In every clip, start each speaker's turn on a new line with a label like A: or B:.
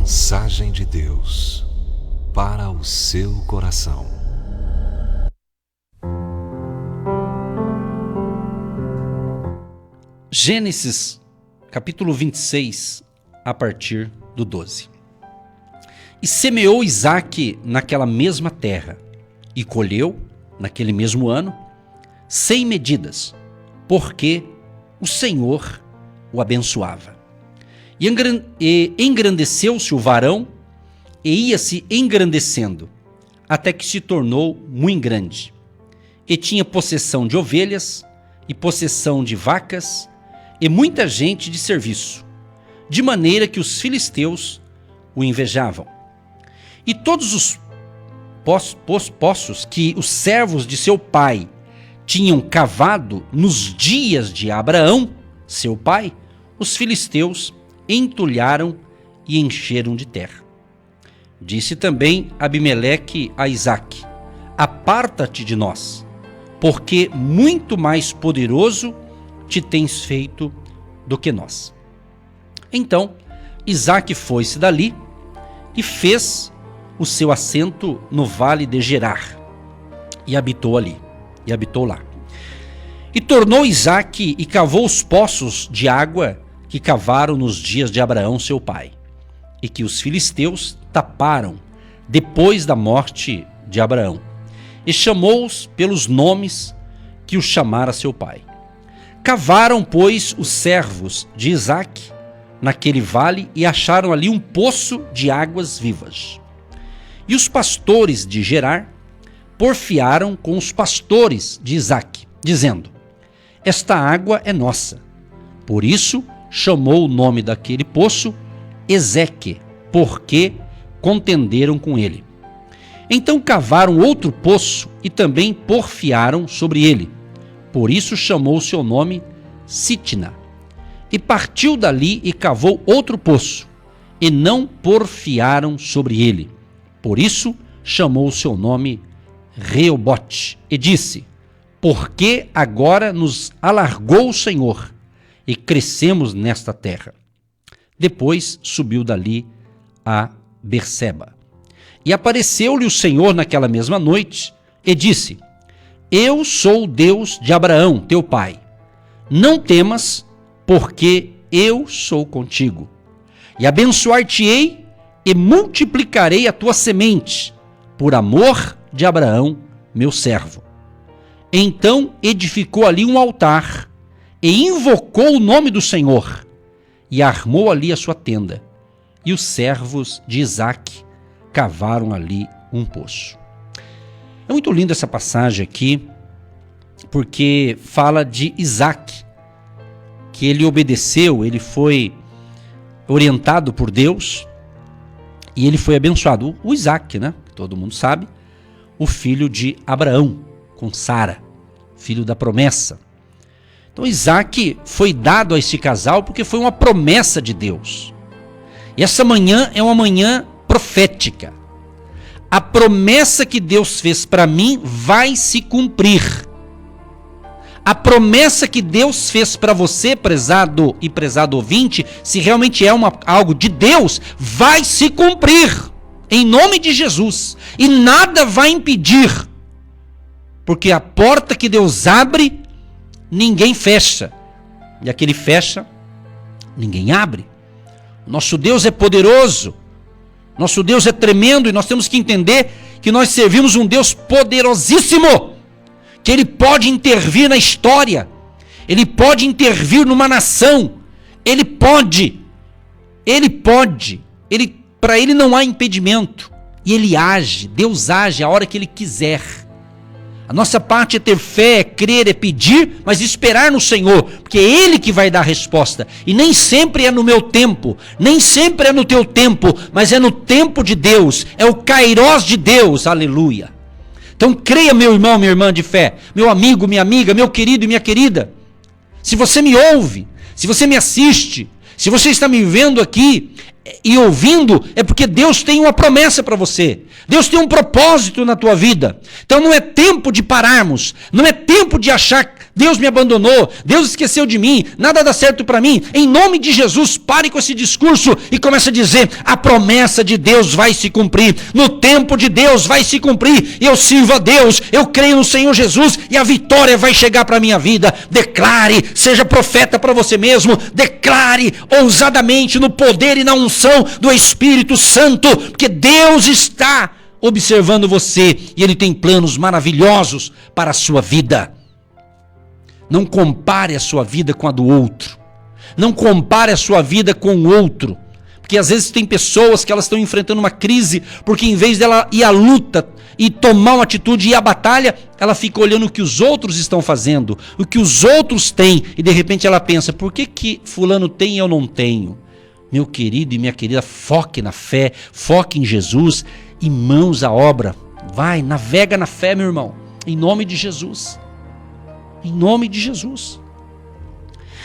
A: Mensagem de Deus para o seu coração.
B: Gênesis, capítulo 26, a partir do 12. E semeou Isaque naquela mesma terra, e colheu, naquele mesmo ano, 100 medidas, porque o Senhor o abençoava. E engrandeceu-se o varão, e ia-se engrandecendo, até que se tornou muito grande. E tinha possessão de ovelhas, e possessão de vacas, e muita gente de serviço, de maneira que os filisteus o invejavam. E todos os poços que os servos de seu pai tinham cavado nos dias de Abraão, seu pai, os filisteus entulharam e encheram de terra. Disse também Abimeleque a Isaque: aparta-te de nós, porque muito mais poderoso te tens feito do que nós. Então Isaque foi-se dali e fez o seu assento no vale de Gerar, e habitou lá. E tornou Isaque e cavou os poços de água que cavaram nos dias de Abraão seu pai, e que os filisteus taparam depois da morte de Abraão, e chamou-os pelos nomes que os chamara seu pai. Cavaram, pois, os servos de Isaque naquele vale e acharam ali um poço de águas vivas. E os pastores de Gerar porfiaram com os pastores de Isaque, dizendo: esta água é nossa. Por isso chamou o nome daquele poço Ezeque, porque contenderam com ele. Então cavaram outro poço e também porfiaram sobre ele. Por isso chamou seu nome Sitna. E partiu dali e cavou outro poço, e não porfiaram sobre ele. Por isso chamou seu nome Reobote, e disse: porque agora nos alargou o Senhor, e crescemos nesta terra. Depois subiu dali a Berseba. E apareceu-lhe o Senhor naquela mesma noite, e disse: eu sou o Deus de Abraão, teu pai. Não temas, porque eu sou contigo. E abençoar-te-ei e multiplicarei a tua semente, por amor de Abraão, meu servo. Então edificou ali um altar, e invocou o nome do Senhor, e armou ali a sua tenda. E os servos de Isaque cavaram ali um poço. É muito linda essa passagem aqui, porque fala de Isaque, que ele obedeceu, ele foi orientado por Deus, e ele foi abençoado. O Isaque, né? Todo mundo sabe, o filho de Abraão, com Sara, filho da promessa. Então Isaque foi dado a este casal porque foi uma promessa de Deus. E essa manhã é uma manhã profética. A promessa que Deus fez para mim vai se cumprir. A promessa que Deus fez para você, prezado e prezado ouvinte, se realmente é algo de Deus, vai se cumprir. Em nome de Jesus. E nada vai impedir. Porque a porta que Deus abre, ninguém fecha. E aquele fecha, ninguém abre. Nosso Deus é poderoso. Nosso Deus é tremendo. E nós temos que entender que nós servimos um Deus poderosíssimo. Que Ele pode intervir na história. Ele pode intervir numa nação. Ele pode. Para Ele não há impedimento. E Ele age. Deus age a hora que Ele quiser. A nossa parte é ter fé, é crer, é pedir, mas esperar no Senhor, porque é Ele que vai dar a resposta. E nem sempre é no meu tempo, nem sempre é no teu tempo, mas é no tempo de Deus, é o kairós de Deus, aleluia. Então creia, meu irmão, minha irmã de fé, meu amigo, minha amiga, meu querido e minha querida. Se você me ouve, se você me assiste, se você está me vendo aqui e ouvindo, é porque Deus tem uma promessa para você. Deus tem um propósito na tua vida. Então não é tempo de pararmos, não é tempo de achar Deus me abandonou, Deus esqueceu de mim, nada dá certo para mim. Em nome de Jesus, pare com esse discurso e comece a dizer: a promessa de Deus vai se cumprir, no tempo de Deus vai se cumprir, eu sirvo a Deus, eu creio no Senhor Jesus e a vitória vai chegar para a minha vida. Declare, seja profeta para você mesmo, declare ousadamente no poder e na unção do Espírito Santo, porque Deus está observando você e Ele tem planos maravilhosos para a sua vida. Não compare a sua vida com a do outro. Não compare a sua vida com o outro. Porque às vezes tem pessoas que elas estão enfrentando uma crise, porque em vez dela ir à luta e tomar uma atitude e ir à batalha, ela fica olhando o que os outros estão fazendo, o que os outros têm, e de repente ela pensa: por que fulano tem e eu não tenho? Meu querido e minha querida, foque na fé, foque em Jesus e mãos à obra. Vai, navega na fé, meu irmão, em nome de Jesus. Em nome de Jesus.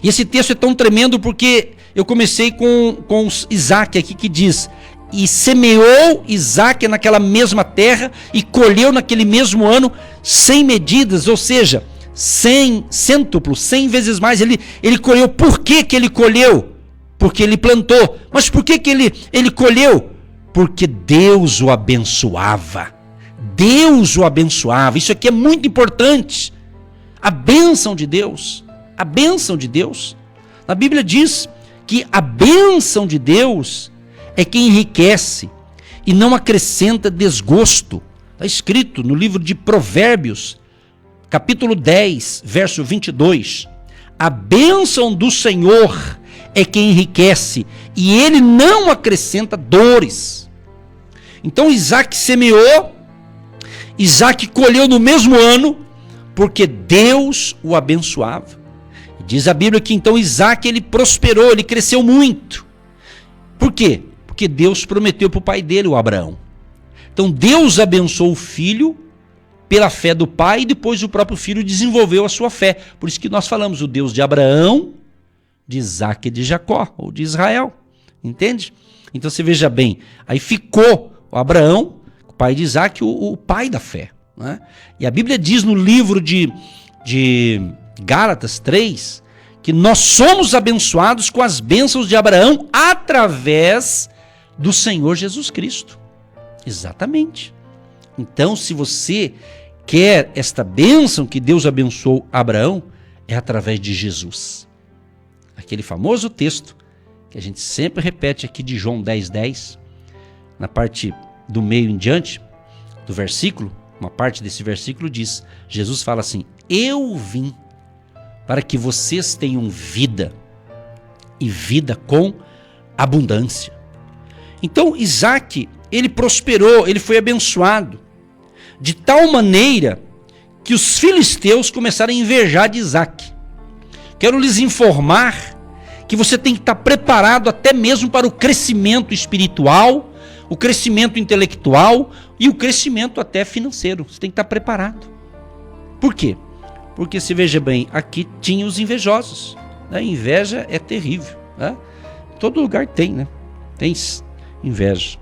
B: E esse texto é tão tremendo porque eu comecei com Isaac aqui, que diz: e semeou Isaac naquela mesma terra e colheu naquele mesmo ano 100 medidas, ou seja, 100 cêntuplo, 100 vezes mais. Ele colheu. Por que ele colheu? Porque ele plantou. Mas por que ele colheu? Porque Deus o abençoava. Deus o abençoava. Isso aqui é muito importante. A bênção de Deus. A bênção de Deus. A Bíblia diz que a bênção de Deus é que enriquece e não acrescenta desgosto. Está escrito no livro de Provérbios, capítulo 10, verso 22. A bênção do Senhor é que enriquece e Ele não acrescenta dores. Então Isaac semeou, Isaac colheu no mesmo ano, porque Deus o abençoava. Diz a Bíblia que então Isaac, ele prosperou, ele cresceu muito. Por quê? Porque Deus prometeu para o pai dele, o Abraão. Então Deus abençoou o filho pela fé do pai, e depois o próprio filho desenvolveu a sua fé. Por isso que nós falamos o Deus de Abraão, de Isaac e de Jacó, ou de Israel. Entende? Então você veja bem, aí ficou o Abraão, o pai de Isaac, o pai da fé. Né? E a Bíblia diz no livro de Gálatas 3, que nós somos abençoados com as bênçãos de Abraão através do Senhor Jesus Cristo. Exatamente. Então, se você quer esta bênção que Deus abençoou Abraão, é através de Jesus. Aquele famoso texto que a gente sempre repete aqui de João 10:10, na parte do meio em diante do versículo, uma parte desse versículo diz, Jesus fala assim: eu vim para que vocês tenham vida, e vida com abundância. Então Isaac, ele prosperou, ele foi abençoado, de tal maneira que os filisteus começaram a invejar de Isaac. Quero lhes informar que você tem que estar preparado até mesmo para o crescimento espiritual, o crescimento intelectual e o crescimento até financeiro. Você tem que estar preparado. Por quê? Porque, se veja bem, aqui tinha os invejosos. A inveja é terrível. Né? Todo lugar tem, né? Tem inveja.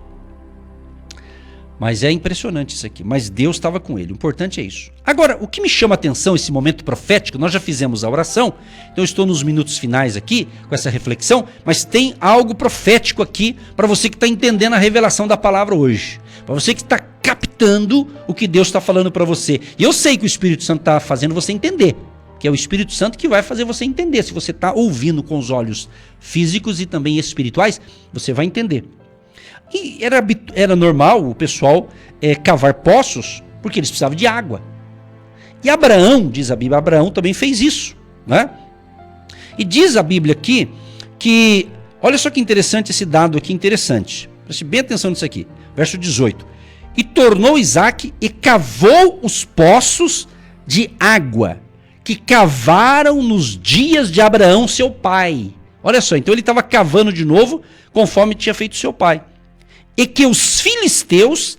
B: Mas é impressionante isso aqui. Mas Deus estava com ele. O importante é isso. Agora, o que me chama a atenção, esse momento profético, nós já fizemos a oração, então eu estou nos minutos finais aqui, com essa reflexão, mas tem algo profético aqui, para você que está entendendo a revelação da palavra hoje. Para você que está captando o que Deus está falando para você. E eu sei que o Espírito Santo está fazendo você entender. Que é o Espírito Santo que vai fazer você entender. Se você está ouvindo com os olhos físicos e também espirituais, você vai entender. E era normal o pessoal cavar poços, porque eles precisavam de água. E Abraão, diz a Bíblia, Abraão também fez isso. Né? E diz a Bíblia aqui que, olha só que interessante esse dado aqui, interessante. Preste bem atenção nisso aqui. Verso 18. E tornou Isaac e cavou os poços de água, que cavaram nos dias de Abraão, seu pai. Olha só, então ele estava cavando de novo, conforme tinha feito seu pai. E que os filisteus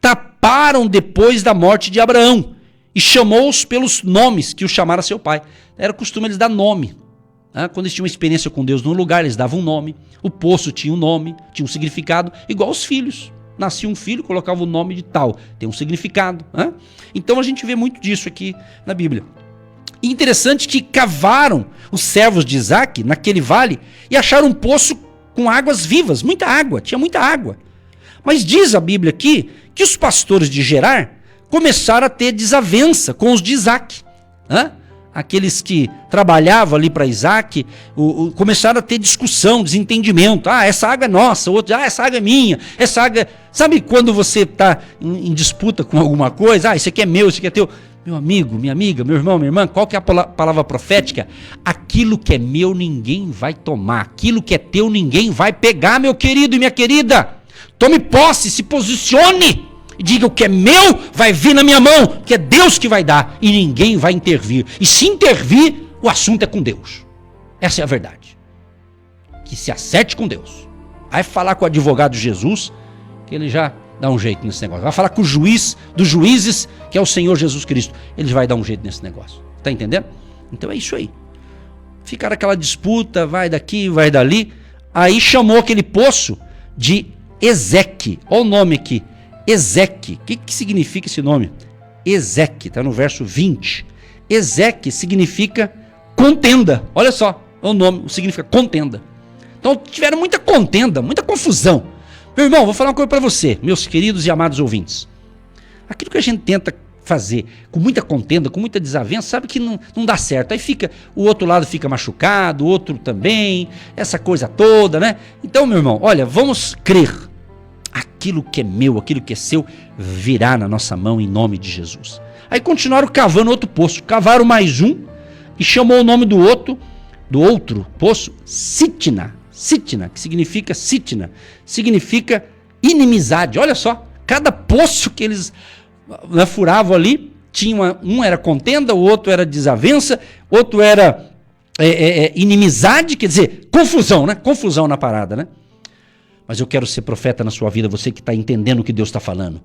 B: taparam depois da morte de Abraão, e chamou-os pelos nomes que o chamara seu pai. Era costume eles dar nome. Quando eles tinham uma experiência com Deus num lugar, eles davam um nome. O poço tinha um nome, tinha um significado, igual os filhos. Nascia um filho, colocava o nome de tal, tem um significado. Então a gente vê muito disso aqui na Bíblia. E interessante que cavaram os servos de Isaac naquele vale e acharam um poço com águas vivas, muita água, tinha muita água. Mas diz a Bíblia aqui que os pastores de Gerar começaram a ter desavença com os de Isaac. Aqueles que trabalhavam ali para Isaac começaram a ter discussão, desentendimento. Essa água é nossa, outro, essa água é minha, essa água... Sabe quando você está em disputa com alguma coisa? Isso aqui é meu, isso aqui é teu. Meu amigo, minha amiga, meu irmão, minha irmã, qual que é a palavra profética? Aquilo que é meu ninguém vai tomar, aquilo que é teu ninguém vai pegar, meu querido e minha querida. Tome posse, se posicione e diga: o que é meu vai vir na minha mão, que é Deus que vai dar e ninguém vai intervir. E se intervir, o assunto é com Deus. Essa é a verdade. Que se acerte com Deus. Vai falar com o advogado Jesus, que ele já dá um jeito nesse negócio. Vai falar com o juiz dos juízes, que é o Senhor Jesus Cristo. Ele vai dar um jeito nesse negócio. Tá entendendo? Então é isso aí. Ficaram aquela disputa, vai daqui, vai dali. Aí chamou aquele poço de Ezeque. Olha o nome aqui. Ezeque. O que significa esse nome? Ezeque, está no verso 20. Ezeque significa contenda. Olha só, o nome significa contenda. Então tiveram muita contenda, muita confusão. Meu irmão, vou falar uma coisa para você, meus queridos e amados ouvintes. Aquilo que a gente tenta fazer com muita contenda, com muita desavença, sabe que não dá certo. Aí fica, o outro lado fica machucado, o outro também, essa coisa toda, né? Então, meu irmão, olha, vamos crer. Aquilo que é meu, aquilo que é seu, virá na nossa mão em nome de Jesus. Aí continuaram cavando outro poço. Cavaram mais um e chamou o nome do outro poço, Sitna. Sitna, que significa Sitna, significa inimizade. Olha só, cada poço que eles furavam ali, tinha um era contenda, o outro era desavença, outro era inimizade, quer dizer, confusão, né? Confusão na parada, né? Mas eu quero ser profeta na sua vida, você que está entendendo o que Deus está falando.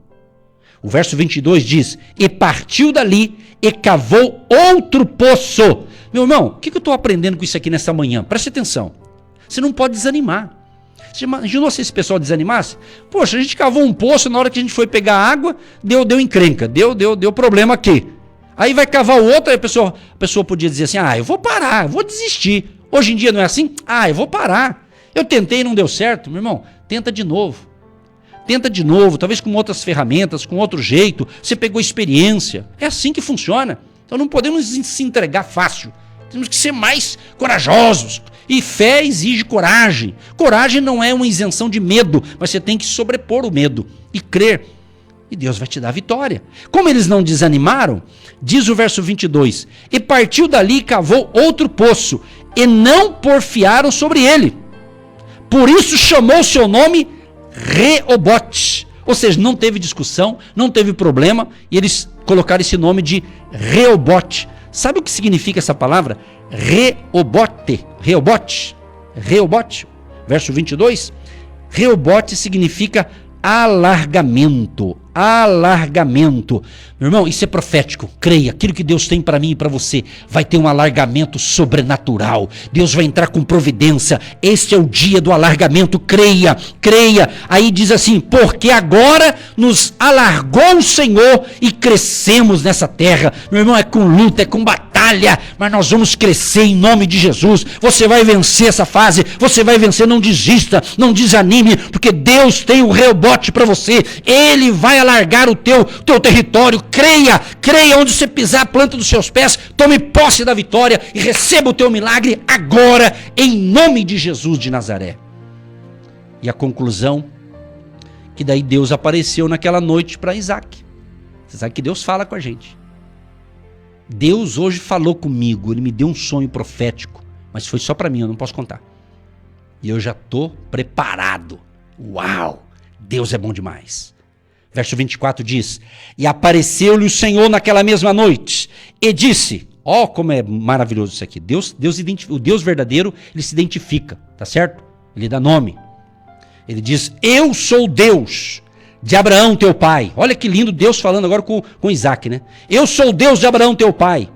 B: O verso 22 diz: e partiu dali e cavou outro poço. Meu irmão, o que eu estou aprendendo com isso aqui nessa manhã? Preste atenção. Você não pode desanimar. Você imaginou se esse pessoal desanimasse? Poxa, a gente cavou um poço, na hora que a gente foi pegar água, deu encrenca, deu problema aqui. Aí vai cavar o outro, aí a pessoa podia dizer assim: eu vou parar, eu vou desistir. Hoje em dia não é assim? Eu vou parar. Eu tentei e não deu certo. Meu irmão, tenta de novo. Tenta de novo, talvez com outras ferramentas, com outro jeito. Você pegou experiência. É assim que funciona. Então não podemos se entregar fácil. Temos que ser mais corajosos. E fé exige coragem. Coragem não é uma isenção de medo, mas você tem que sobrepor o medo e crer. E Deus vai te dar vitória. Como eles não desanimaram, diz o verso 22, e partiu dali e cavou outro poço, e não porfiaram sobre ele. Por isso chamou seu nome Reobote. Ou seja, não teve discussão, não teve problema, e eles colocaram esse nome de Reobote. Sabe o que significa essa palavra? Reobote. Reobote. Verso 22. Reobote significa alargamento. Alargamento. Meu irmão, isso é profético. Creia, aquilo que Deus tem para mim e para você vai ter um alargamento sobrenatural. Deus vai entrar com providência. Este é o dia do alargamento. Creia, creia. Aí diz assim: porque agora nos alargou o Senhor e crescemos nessa terra. Meu irmão, é com luta, é com batalha, mas nós vamos crescer em nome de Jesus. Você vai vencer essa fase, você vai vencer. Não desista, não desanime, porque Deus tem o Reobote para você. Ele vai alargar o teu território. Creia onde você pisar a planta dos seus pés. Tome posse da vitória e receba o teu milagre agora, em nome de Jesus de Nazaré. E a conclusão, que daí Deus apareceu naquela noite para Isaac. Você sabe que Deus fala com a gente. Deus hoje falou comigo, ele me deu um sonho profético, mas foi só para mim, eu não posso contar. E eu já estou preparado. Uau, Deus é bom demais. Verso 24 diz: e apareceu-lhe o Senhor naquela mesma noite e disse, como é maravilhoso isso aqui, o Deus verdadeiro, ele se identifica, tá certo? Ele dá nome. Ele diz: eu sou Deus de Abraão teu pai. Olha que lindo Deus falando agora com Isaac, né? Eu sou o Deus de Abraão teu pai.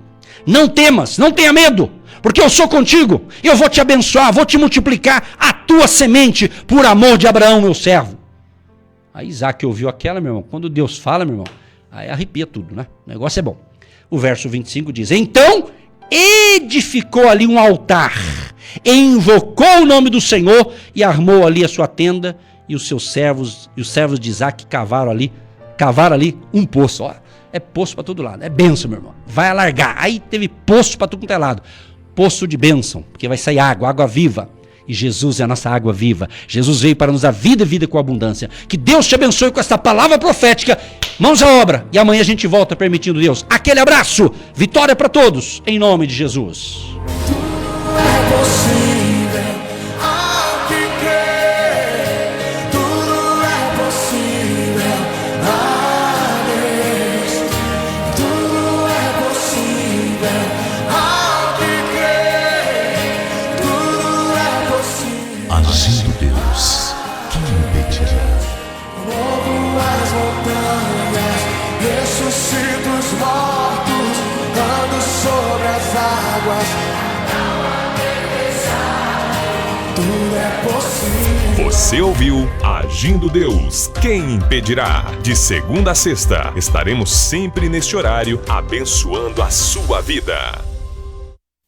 B: Não temas, não tenha medo, porque eu sou contigo. Eu vou te abençoar, vou te multiplicar a tua semente por amor de Abraão meu servo. Aí Isaac ouviu aquela, meu irmão. Quando Deus fala, meu irmão, aí arrepia tudo, né? O negócio é bom. O verso 25 diz: então edificou ali um altar, invocou o nome do Senhor e armou ali a sua tenda, e os seus servos e os servos de Isaac cavaram ali um poço. Ó, é poço para todo lado, é bênção, meu irmão. Vai alargar. Aí teve poço para tudo quanto é lado. Poço de bênção, porque vai sair água viva. E Jesus é a nossa água viva. Jesus veio para nos dar vida e vida com abundância. Que Deus te abençoe com esta palavra profética. Mãos à obra. E amanhã a gente volta, permitindo Deus. Aquele abraço. Vitória para todos. Em nome de Jesus.
C: Tudo é possível ao que crê. Tudo é possível a Deus. Tudo é possível ao que crê. Tudo é possível.
A: Agindo Deus, quem impedirá?
C: Movo as montanhas, ressuscito os mortos, ando sobre as águas. Tudo é possível.
D: Você ouviu Agindo Deus, quem impedirá? De segunda a sexta, estaremos sempre neste horário abençoando a sua vida.